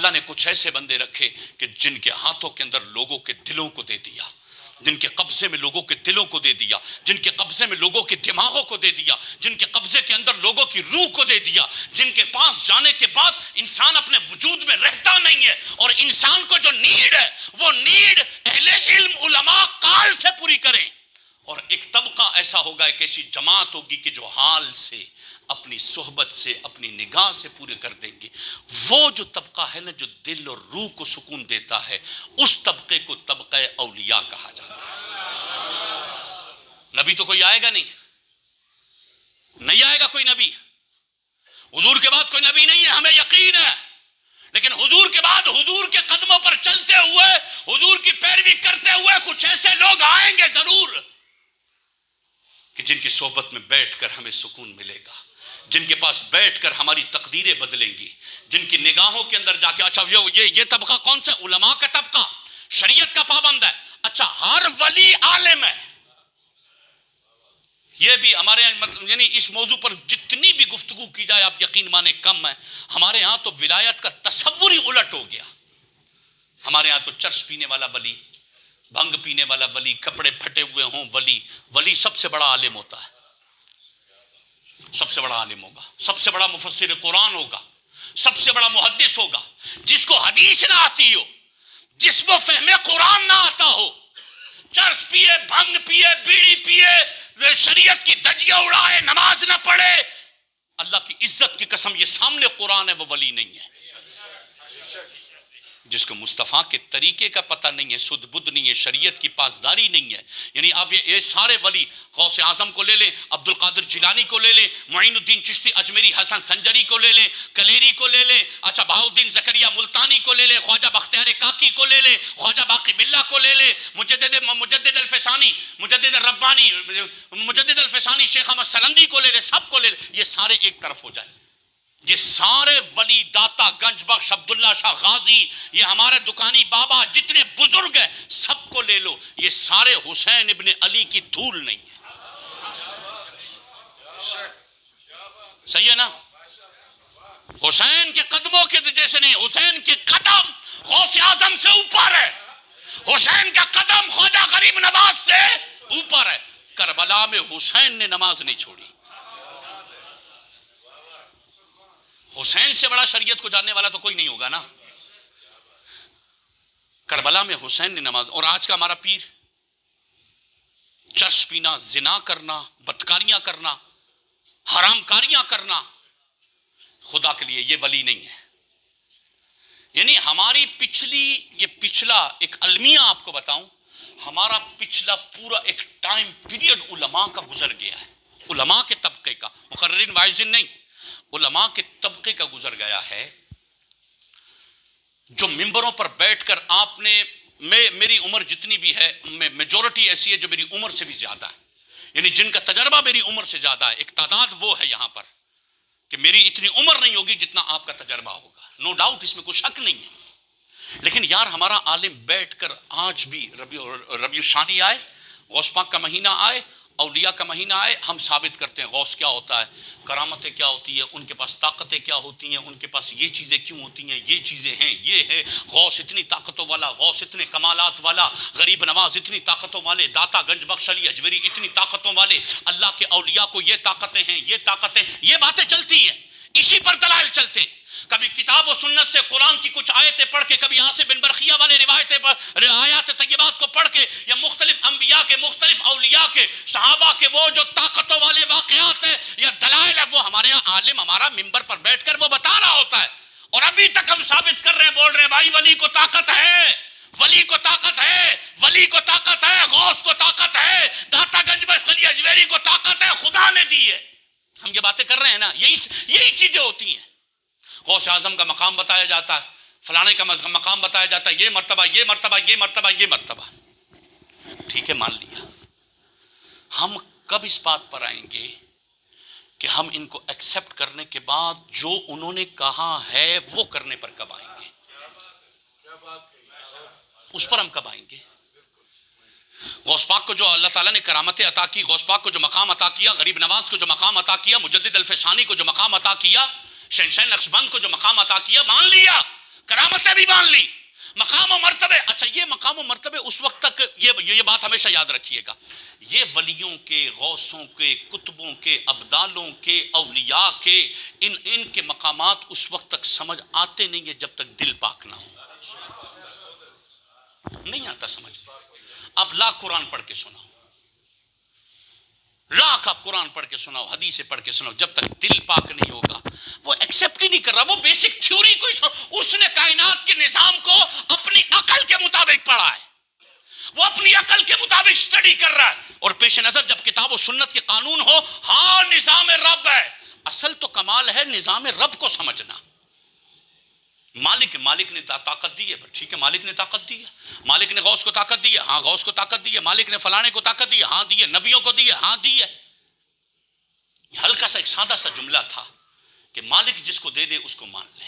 اللہ نے کچھ ایسے بندے رکھے کہ جن کے ہاتھوں کے اندر لوگوں کے دلوں کو دے دیا، جن کے قبضے میں لوگوں کے دلوں کو دے دیا، جن کے قبضے میں لوگوں کے دماغوں کو دے دیا، جن کے قبضے کے اندر لوگوں کی روح کو دے دیا، جن کے پاس جانے کے بعد انسان اپنے وجود میں رہتا نہیں ہے، اور انسان کو جو نیڈ ہے وہ نیڈ اہل علم علماء قال سے پوری کریں۔ اور ایک طبقہ ایسا ہوگا، ایک ایسی جماعت ہوگی کہ جو حال سے، اپنی صحبت سے، اپنی نگاہ سے پورے کر دیں گے۔ وہ جو طبقہ ہے نا جو دل اور روح کو سکون دیتا ہے، اس طبقے کو طبقہ اولیاء کہا جاتا ہے۔ نبی تو کوئی آئے گا نہیں آئے گا کوئی نبی، حضور کے بعد کوئی نبی نہیں ہے، ہمیں یقین ہے، لیکن حضور کے بعد حضور کے قدموں پر چلتے ہوئے، حضور کی پیروی کرتے ہوئے کچھ ایسے لوگ آئیں گے ضرور کہ جن کی صحبت میں بیٹھ کر ہمیں سکون ملے گا، جن کے پاس بیٹھ کر ہماری تقدیریں بدلیں گی، جن کی نگاہوں کے اندر جا کے اچھا یہ طبقہ کون سا؟ علماء کا طبقہ، شریعت کا پابند ہے۔ اچھا ہر ولی عالم ہے، یہ بھی ہمارے یہاں یعنی اس موضوع پر جتنی بھی گفتگو کی جائے آپ یقین مانے کم ہے۔ ہمارے ہاں تو ولایت کا تصور ہی الٹ ہو گیا۔ ہمارے ہاں تو چرس پینے والا ولی، بھنگ پینے والا ولی، کپڑے پھٹے ہوئے ہوں ولی سب سے بڑا عالم ہوتا ہے، سب سے بڑا عالم ہوگا، سب سے بڑا مفسر قرآن ہوگا، سب سے بڑا محدث ہوگا، جس کو حدیث نہ آتی ہو، جس کو فہم قرآن نہ آتا ہو، چرس پیے، بھنگ پیے، بیڑی پیے، شریعت کی دھجیاں اڑائے، نماز نہ پڑھے، اللہ کی عزت کی قسم یہ سامنے قرآن ہے، وہ ولی نہیں ہے۔ جس کو مصطفیٰ کے طریقے کا پتہ نہیں ہے، سد بدھ نہیں ہے، شریعت کی پاسداری نہیں ہے، یعنی آپ یہ سارے ولی، غوث اعظم کو لے لیں، عبد القادر جیلانی کو لے لیں، معین الدین چشتی اجمیری، حسن سنجری کو لے لیں، کلیری کو لے لیں، اچھا بہاؤالدین زکریا ملتانی کو لے لیں، خواجہ بختیار کاکی کو لے لیں، خواجہ باقی باللہ کو لے لیں، مجدد الفسانی، مجدد الربانی، مجدد الفسانی شیخ احمد سلندی کو لے لیں، سب کو لے لیں، یہ سارے ایک طرف ہو جائیں، یہ سارے ولی، داتا گنج بخش، عبداللہ شاہ غازی، یہ ہمارے دکانی بابا، جتنے بزرگ ہیں سب کو لے لو، یہ سارے حسین ابن علی کی دھول نہیں ہے۔ صحیح ہے نا؟ حسین کے قدموں کے جیسے نہیں، حسین کے قدم غوث اعظم سے اوپر ہے، حسین کا قدم خواجہ غریب نواز سے اوپر ہے۔ کربلا میں حسین نے نماز نہیں چھوڑی۔ حسین سے بڑا شریعت کو جاننے والا تو کوئی نہیں ہوگا نا۔ کربلا میں حسین نے نماز، اور آج کا ہمارا پیر چرس پینا، زنا کرنا، بدکاریاں کرنا، حرام کاریاں کرنا، خدا کے لیے یہ ولی نہیں ہے۔ یعنی ہماری پچھلا ایک المیہ آپ کو بتاؤں، ہمارا پچھلا پورا ایک ٹائم پیریڈ علماء کا گزر گیا ہے، علماء کے طبقے کا، مقررین واعظین نہیں، علماء کے طبقے کا گزر گیا ہے، جو ممبروں پر بیٹھ کر آپ نے، میری عمر جتنی بھی ہے، میجورٹی ایسی ہے جو میری عمر سے بھی زیادہ ہے، یعنی جن کا تجربہ میری عمر سے زیادہ ہے، ایک تعداد وہ ہے یہاں پر کہ میری اتنی عمر نہیں ہوگی جتنا آپ کا تجربہ ہوگا، نو ڈاؤٹ، اس میں کوئی شک نہیں ہے۔ لیکن یار ہمارا عالم بیٹھ کر آج بھی ربیع الثانی آئے، غوث پاک کا مہینہ آئے، اولیاء کا مہینہ آئے، ہم ثابت کرتے ہیں غوث کیا ہوتا ہے، کرامتیں کیا ہوتی ہیں، ان کے پاس طاقتیں کیا ہوتی ہیں، ان کے پاس یہ چیزیں کیوں ہوتی ہیں، یہ چیزیں ہیں، یہ ہے غوث اتنی طاقتوں والا، غوث اتنے کمالات والا، غریب نواز اتنی طاقتوں والے، داتا گنج بخش علی اجمیری اتنی طاقتوں والے، اللہ کے اولیاء کو یہ طاقتیں ہیں، یہ طاقتیں، یہ باتیں چلتی ہیں، اسی پر دلائل چلتے ہیں۔ کبھی کتاب و سنت سے قرآن کی کچھ آیتیں پڑھ کے، کبھی عاصم بن برقیہ والے روایتیں پر آیات طیبات کو پڑھ کے، یا مختلف انبیاء کے، مختلف اولیاء کے، صحابہ کے وہ جو طاقتوں والے واقعات ہیں یا دلائل ہے، وہ ہمارے یہاں عالم ہمارا ممبر پر بیٹھ کر وہ بتا رہا ہوتا ہے، اور ابھی تک ہم ثابت کر رہے ہیں، بول رہے ہیں بھائی ولی کو طاقت ہے، ولی کو طاقت ہے، ولی کو طاقت ہے، غوث کو طاقت ہے، داتا گنج بخش علی اجمیری کو طاقت ہے، خدا نے دی ہے۔ ہم یہ باتیں کر رہے ہیں نا، یہی چیزیں ہوتی ہیں۔ غوث اعظم کا مقام بتایا جاتا ہے، فلانے کا مقام بتایا جاتا ہے، یہ مرتبہ، یہ مرتبہ، یہ مرتبہ، یہ مرتبہ، ٹھیک ہے مان لیا۔ ہم کب اس بات پر آئیں گے کہ ہم ان کو ایکسپٹ کرنے کے بعد جو انہوں نے کہا ہے وہ کرنے پر کب آئیں گے؟ اس پر ہم کب آئیں گے؟ غوث پاک کو جو اللہ تعالیٰ نے کرامتیں عطا کی، غوث پاک کو جو مقام عطا کیا، غریب نواز کو جو مقام عطا کیا، مجدد الفسانی کو جو مقام عطا کیا، شہنشاہ نقشبند کو جو مقام عطا کیا، مان لیا کرامت شرطیں بھی مان لی، مقام و مرتبے. اچھا یہ مقام و مرتبے اس وقت تک، یہ بات ہمیشہ یاد رکھیے گا، یہ ولیوں کے، غوثوں کے، کتبوں کے، ابدالوں کے، اولیاء کے، ان کے مقامات اس وقت تک سمجھ آتے نہیں ہیں جب تک دل پاک نہ ہو. نہیں آتا سمجھ. اب لاکھ قرآن پڑھ کے سناؤ، لاکھ آپ قرآن پڑھ کے سناؤ، حدیثیں پڑھ کے سناؤ، جب تک دل پاک نہیں ہوگا وہ ایکسیپٹ ہی نہیں کر رہا. وہ بیسک تھیوری کو اس نے کائنات کے نظام کو اپنی عقل کے مطابق پڑھا ہے، وہ اپنی عقل کے مطابق سٹڈی کر رہا ہے. اور پیش نظر جب کتاب و سنت کے قانون ہو، ہاں نظام رب ہے. اصل تو کمال ہے نظام رب کو سمجھنا. مالک نے طاقت دی ہے، ٹھیک ہے، مالک نے طاقت دی ہے. مالک نے غوث کو طاقت دی ہے، ہاں غوث کو طاقت دی ہے. مالک نے فلانے کو طاقت دی ہے، ہاں دی ہے. نبیوں کو دی ہے، ہاں دی ہے. ہلکا سا ایک سادہ سا جملہ تھا کہ مالک جس کو دے دے اس کو مان لے.